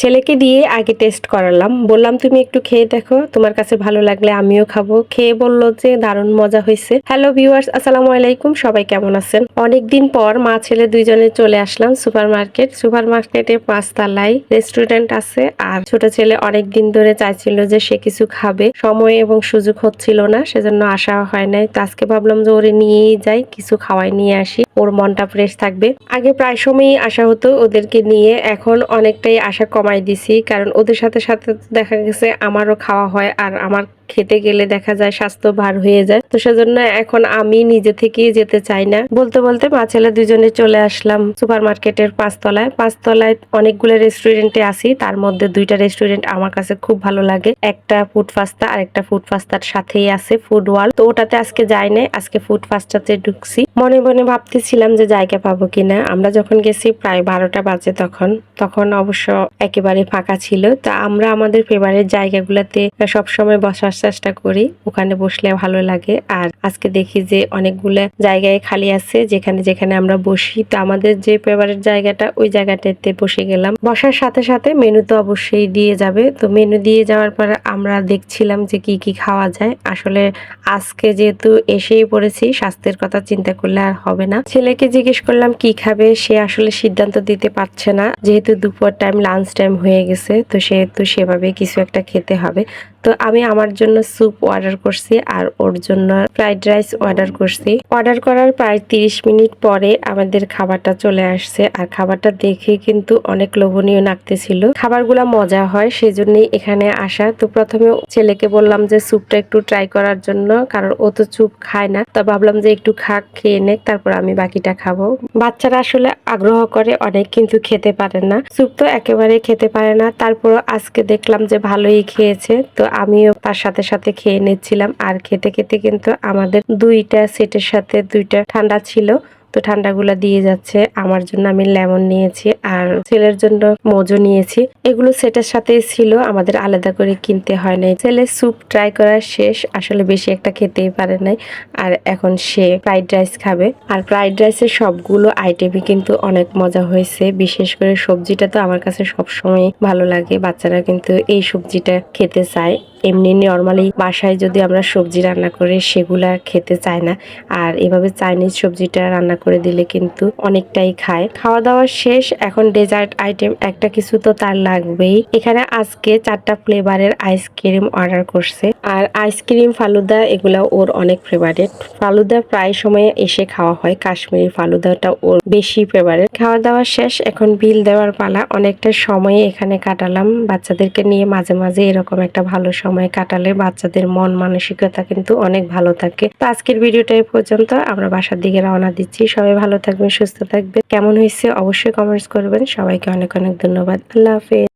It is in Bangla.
ছেলেকে দিয়ে আগে টেস্ট করালাম, বললাম তুমি একটু খেয়ে দেখো, তোমার কাছে ভালো লাগলে আমিও খাবো। খেয়ে বললো যে দারুণ মজা হয়েছে। হ্যালো ভিউয়ার্স, আসসালামু আলাইকুম, সবাই কেমন আছেন? অনেকদিন পর মা ছেলে দুইজনে চলে আসলাম সুপার মার্কেটে 5 তলায় রেস্টুরেন্ট আছে। আর ছোট ছেলে অনেকদিন ধরে চাইছিল যে সে কিছু খাবে, সময় এবং সুযোগ হচ্ছিল না, সেজন্য আসা হয় নাই। তো আজকে ভাবলাম যে ওরে নিয়েই যাই, কিছু খাওয়াই নিয়ে আসি, ওর মনটা ফ্রেশ থাকবে। আগে প্রায় সময়ই আসা হতো ওদেরকে নিয়ে, এখন অনেকটাই আশা কমাই দিছি, কারণ ওদের সাথে সাথে দেখা গেছে আমারও খাওয়া হয়, আর আমার খেতে গেলে দেখা যায় স্বাস্থ্য ভার হয়ে যায়। তো সেজন্য এখন আমি নিজে থেকেই যেতে চাই না। বলতে বলতে মা ছেলে দুজনে চলে আসলাম সুপার মার্কেটের 5 তলায় অনেকগুলো রেস্টুরেন্টে আসি, তার মধ্যে 2টা রেস্টুরেন্ট আমার কাছে খুব ভালো লাগে। একটা ফুড পাস্তা আর একটা ফুড পাস্তার সাথেই আছে ফুড ওয়ার্ল্ড। তো ওটাতে আজকে যাই নাই, আজকে ফুড পাস্তাতে ঢুকছি। মনে মনে ভাবতেছিলাম যে জায়গা পাবো কিনা। আমরা যখন গেছি প্রায় 12টা বাজে, তখন অবশ্য একেবারে ফাঁকা ছিল। তো আমরা আমাদের ফেভারিট জায়গাগুলোতে সবসময় বসার চেষ্টা করি, ওখানে বসলে ভালো লাগে। আর আজকে দেখি যে অনেকগুলো জায়গায় খালি আছে যেখানে যেখানে আমরা বসি। তো আমাদের যে ফেভারিট জায়গাটা, ওই জায়গাটাতে বসে গেলাম। বসার সাথে সাথে মেনু তো অবশ্যই দিয়ে যাবে। তো মেনু দিয়ে যাওয়ার পর আমরা দেখছিলাম যে কি কি খাওয়া যায়। আসলে আজকে যেহেতু এসেই পড়েছি, স্বাস্থ্যের কথা চিন্তা করলে আর হবে না। ছেলেকে জিজ্ঞেস করলাম কি খাবে, সে আসলে সিদ্ধান্ত দিতে পারছে না, যেহেতু দুপুর টাইম লাঞ্চ টাইম হয়ে গেছে। তো সেহেতু সেভাবে কিছু একটা খেতে হবে। তো আমি আমার জন্য স্যুপ অর্ডার করছি, আর ওর জন্য ফ্রাইড রাইস অর্ডার করছি। অর্ডার করার প্রায় 30 মিনিট পরে আমাদের খাবারটা চলে আসছে। আর খাবারটা দেখে কিন্তু অনেক লোভনীয় লাগতেছিল। খাবারগুলা মজা হয়, সেজন্যই এখানে আসা। তো প্রথমে ছেলেকে বললাম যে স্যুপটা একটু ট্রাই করার জন্য, কারণ ও তো স্যুপ খায় না। তো ভাবলাম যে একটু খেয়ে নে, তারপর আমি বাকিটা খাবো। বাচ্চারা আসলে আগ্রহ করে অনেক, কিন্তু খেতে পারে না। স্যুপ তো একেবারে খেতে পারে না। তারপর আজকে দেখলাম যে ভালোই খেয়েছে, তো আমিও তার সাথে সাথে খেয়ে নিচ্ছিলাম। আর খেতে খেতে কিন্তু আমাদের 2টা সেটের সাথে 2টা ঠান্ডা ছিল। তো ঠান্ডাগুলা দিয়ে যাচ্ছে। আমার জন্য আমি লেমন নিয়েছি, আর ছেলের জন্য মোজো নিয়েছি। এগুলো সেটের সাথেই ছিল, আমাদের আলাদা করে কিনতে হয় নাই। ছেলে স্যুপ ট্রাই করা শেষ, আসলে বেশি একটা খেতেই পারে নাই। আর এখন সে ফ্রাইড রাইস খাবে। আর ফ্রাইড রাইসের সবগুলো আইটেমই কিন্তু অনেক মজা হয়েছে। বিশেষ করে সবজিটা তো আমার কাছে সবসময় ভালো লাগে। বাচ্চারা কিন্তু এই সবজিটা খেতে চায়। এমনি নর্মালি বাসায় যদি আমরা সবজি রান্না করি, সেগুলা খেতে চায় না। আর এভাবে চাইনিজ সবজিটা রান্না করে দিলে কিন্তু অনেকটাই খায়। খাওয়া দাওয়া শেষ, এখন ডেজার্ট আইটেম একটা কিছু তো তার লাগবেই। এখানে আজকে 4টা ফ্লেভারের আইসক্রিম অর্ডার করছে। আর আইসক্রিম, ফালুদা এগুলা ওর অনেক ফেভারিট। ফালুদা প্রায় সময় এসে খাওয়া হয়, কাশ্মীরি ফালুদাটা ওর বেশি ফেভারিট। খাওয়া দাওয়া শেষ, এখন বিল দেওয়ার পালা। অনেকটা সময় এখানে কাটালাম বাচ্চাদেরকে নিয়ে। মাঝে মাঝে এরকম একটা ভালো সময় কাটালে বাচ্চাদের মন মানসিকতা কিন্তু অনেক ভালো থাকে। তো আজকের ভিডিওটা এই পর্যন্ত, আমরা বাসার দিকে রওনা দিচ্ছি। সবাই ভালো থাকবেন, সুস্থ থাকবেন। কেমন হয়েছে অবশ্যই কমেন্টস করবেন। সবাইকে অনেক অনেক ধন্যবাদ। আল্লাহ হাফেজ।